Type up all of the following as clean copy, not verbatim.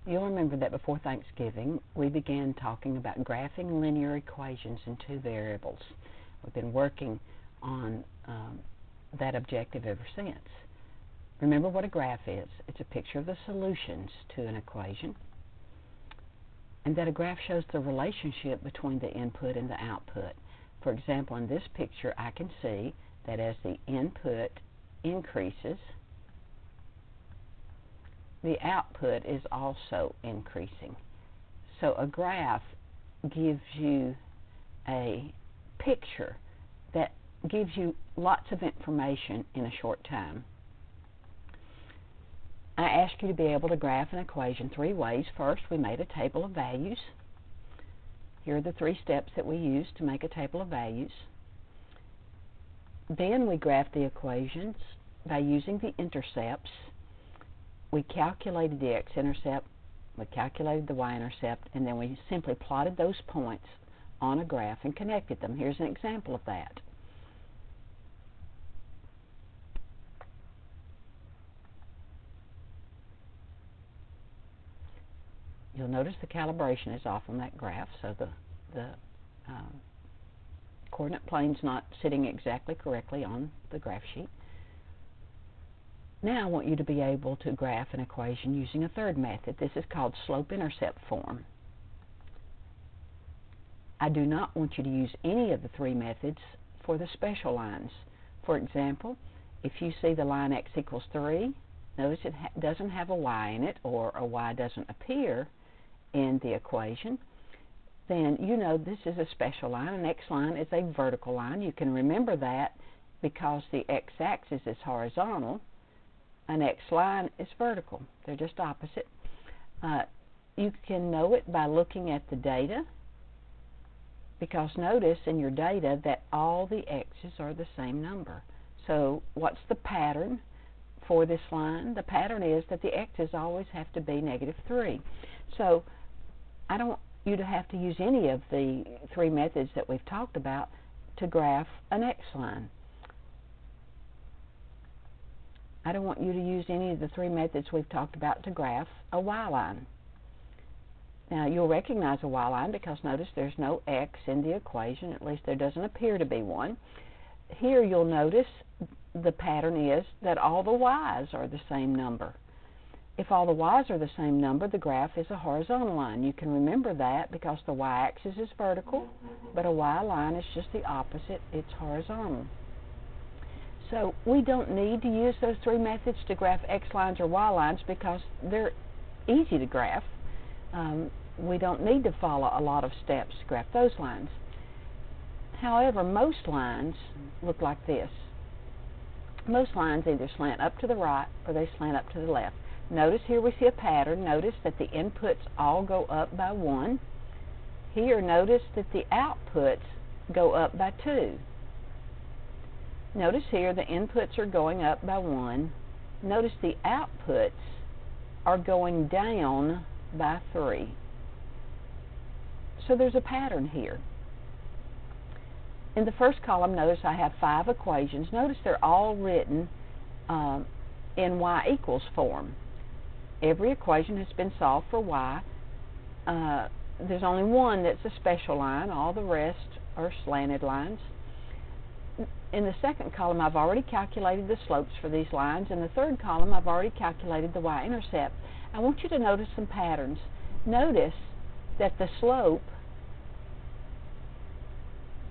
You'll remember that before Thanksgiving, we began talking about graphing linear equations in two variables. We've been working on that objective ever since. Remember what a graph is. It's a picture of the solutions to an equation, and that a graph shows the relationship between the input and the output. For example, in this picture, I can see that as the input increases, the output is also increasing. So a graph gives you a picture that gives you lots of information in a short time. I asked you to be able to graph an equation three ways. First, we made a table of values. Here are the three steps that we used to make a table of values. Then we graphed the equations by using the intercepts. We calculated the x-intercept, we calculated the y-intercept, and then we simply plotted those points on a graph and connected them. Here's an example of that. You'll notice the calibration is off on that graph, so the coordinate plane's not sitting exactly correctly on the graph sheet. Now I want you to be able to graph an equation using a third method. This is called slope-intercept form. I do not want you to use any of the three methods for the special lines. For example, if you see the line x equals 3, notice it doesn't have a y in it, or a y doesn't appear in the equation, then you know this is a special line. An x line is a vertical line. You can remember that because the x-axis is horizontal. An x-line is vertical. They're just opposite. You can know it by looking at the data, because notice in your data that all the x's are the same number. So what's the pattern for this line? The pattern is that the x's always have to be -3. So I don't want you to have to use any of the three methods that we've talked about to graph an x-line. I don't want you to use any of the three methods we've talked about to graph a y-line. Now, you'll recognize a y-line because notice there's no x in the equation, at least there doesn't appear to be one. Here you'll notice the pattern is that all the y's are the same number. If all the y's are the same number, the graph is a horizontal line. You can remember that because the y-axis is vertical, but a y-line is just the opposite, it's horizontal. So we don't need to use those three methods to graph x-lines or y-lines because they're easy to graph. We don't need to follow a lot of steps to graph those lines. However, most lines look like this. Most lines either slant up to the right or they slant up to the left. Notice here we see a pattern. Notice that the inputs all go up by 1. Here, notice that the outputs go up by 2. Notice here the inputs are going up by 1. Notice the outputs are going down by 3. So there's a pattern here. In the first column, notice I have 5 equations. Notice they're all written in y equals form. Every equation has been solved for y. There's only one that's a special line. All the rest are slanted lines. In the second column, I've already calculated the slopes for these lines. In the third column, I've already calculated the y-intercept. I want you to notice some patterns. Notice that the slope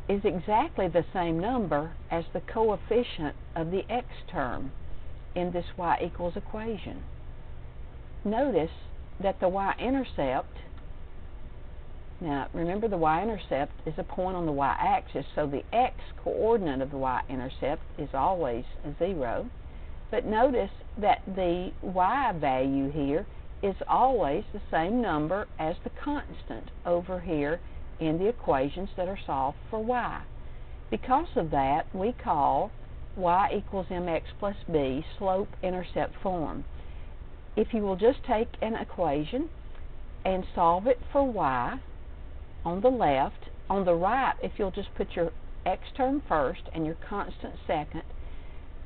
is exactly the same number as the coefficient of the x term in this y equals equation. Notice that the y-intercept, now remember the y-intercept is a point on the y-axis, so the x-coordinate of the y-intercept is always 0. But notice that the y value here is always the same number as the constant over here in the equations that are solved for y. Because of that, we call y equals mx plus b slope-intercept form. If you will just take an equation and solve it for y on the left, on the right, if you'll just put your x term first and your constant second,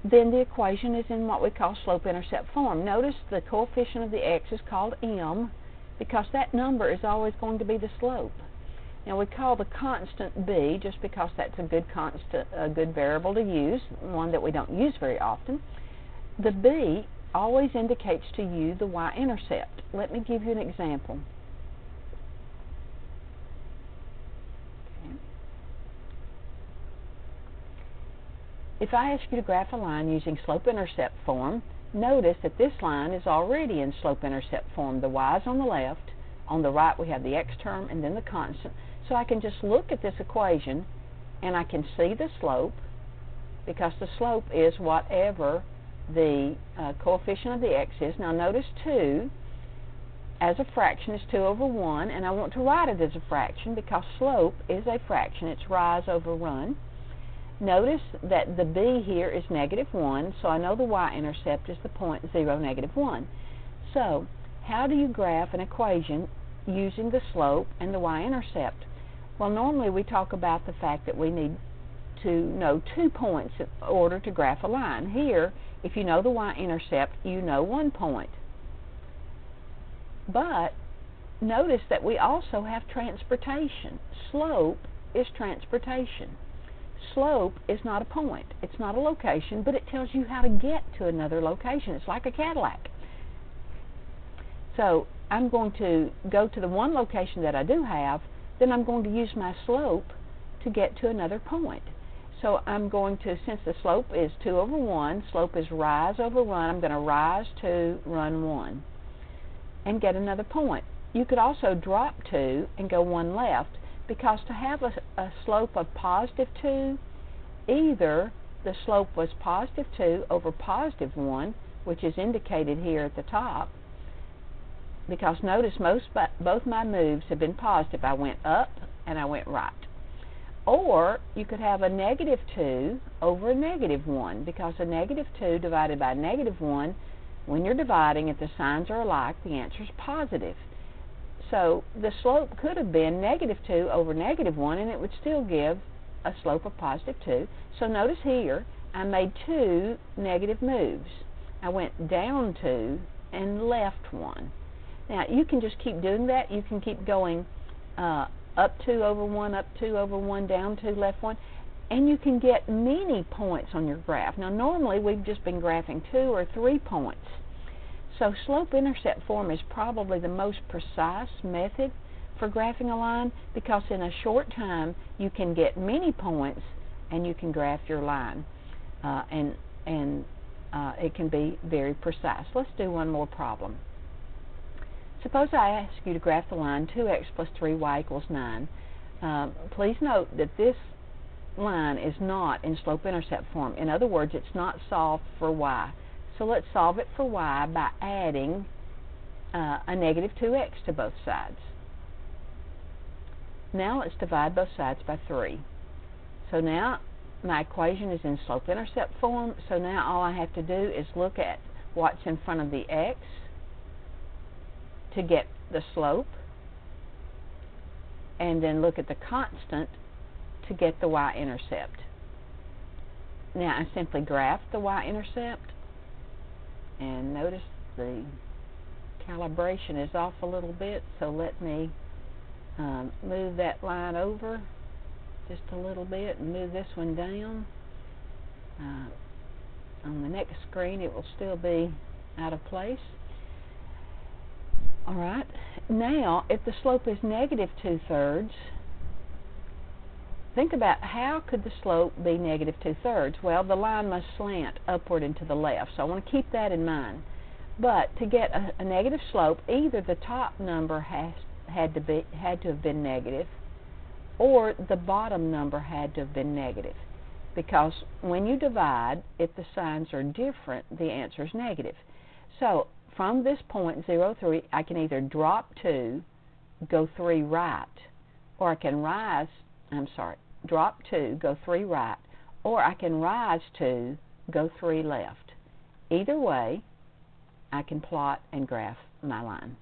then the equation is in what we call slope-intercept form. Notice the coefficient of the x is called m, because that number is always going to be the slope. Now we call the constant b just because that's a good variable to use, one that we don't use very often. The b always indicates to you the y-intercept. Let me give you an example. Okay. If I ask you to graph a line using slope-intercept form, notice that this line is already in slope-intercept form. The y is on the left, on the right we have the x term and then the constant. So I can just look at this equation and I can see the slope, because the slope is whatever the coefficient of the x is. Now notice 2 as a fraction is 2 over 1, and I want to write it as a fraction because slope is a fraction. It's rise over run. Notice that the b here is -1, so I know the y-intercept is the point 0, -1. So how do you graph an equation using the slope and the y-intercept? Well, normally we talk about the fact that we need to know 2 points in order to graph a line. Here, if you know the y-intercept, you know 1 point. But notice that we also have transportation. Slope is transportation. Slope is not a point. It's not a location, but it tells you how to get to another location. It's like a Cadillac. So I'm going to go to the one location that I do have, then I'm going to use my slope to get to another point. So I'm going to, since the slope is 2 over 1, slope is rise over run, I'm going to rise 2, run 1, and get another point. You could also drop 2 and go 1 left, because to have a slope of +2, either the slope was +2 over +1, which is indicated here at the top, because notice both my moves have been positive. I went up and I went right. Or you could have a -2 over a -1, because a -2 divided by a -1, when you're dividing, if the signs are alike, the answer is positive. So the slope could have been -2 over -1, and it would still give a slope of +2. So notice here, I made 2 negative moves. I went down 2 and left 1. Now, you can just keep doing that. You can keep going up 2 over 1, up 2 over 1, down 2, left 1, and you can get many points on your graph. Now, normally we've just been graphing 2 or 3 points. So slope-intercept form is probably the most precise method for graphing a line, because in a short time you can get many points and you can graph your line. It can be very precise. Let's do one more problem. Suppose I ask you to graph the line 2x plus 3y equals 9. Please note that this line is not in slope-intercept form. In other words, it's not solved for y. So let's solve it for y by adding a -2x to both sides. Now let's divide both sides by 3. So now my equation is in slope-intercept form, so now all I have to do is look at what's in front of the x to get the slope, and then look at the constant to get the y-intercept. Now I simply graph the y-intercept, and notice the calibration is off a little bit, so let me move that line over just a little bit and move this one down. On the next screen it will still be out of place. Alright, now if the slope is -2/3, think about how could the slope be -2/3. Well, the line must slant upward and to the left, so I want to keep that in mind. But to get a negative slope, either the top number had to have been negative, or the bottom number had to have been negative. Because when you divide, if the signs are different, the answer is negative. So from this point, 0, 3, I can either drop 2, go 3 right, or I can drop 2, go 3 right, or I can rise 2, go 3 left. Either way, I can plot and graph my line.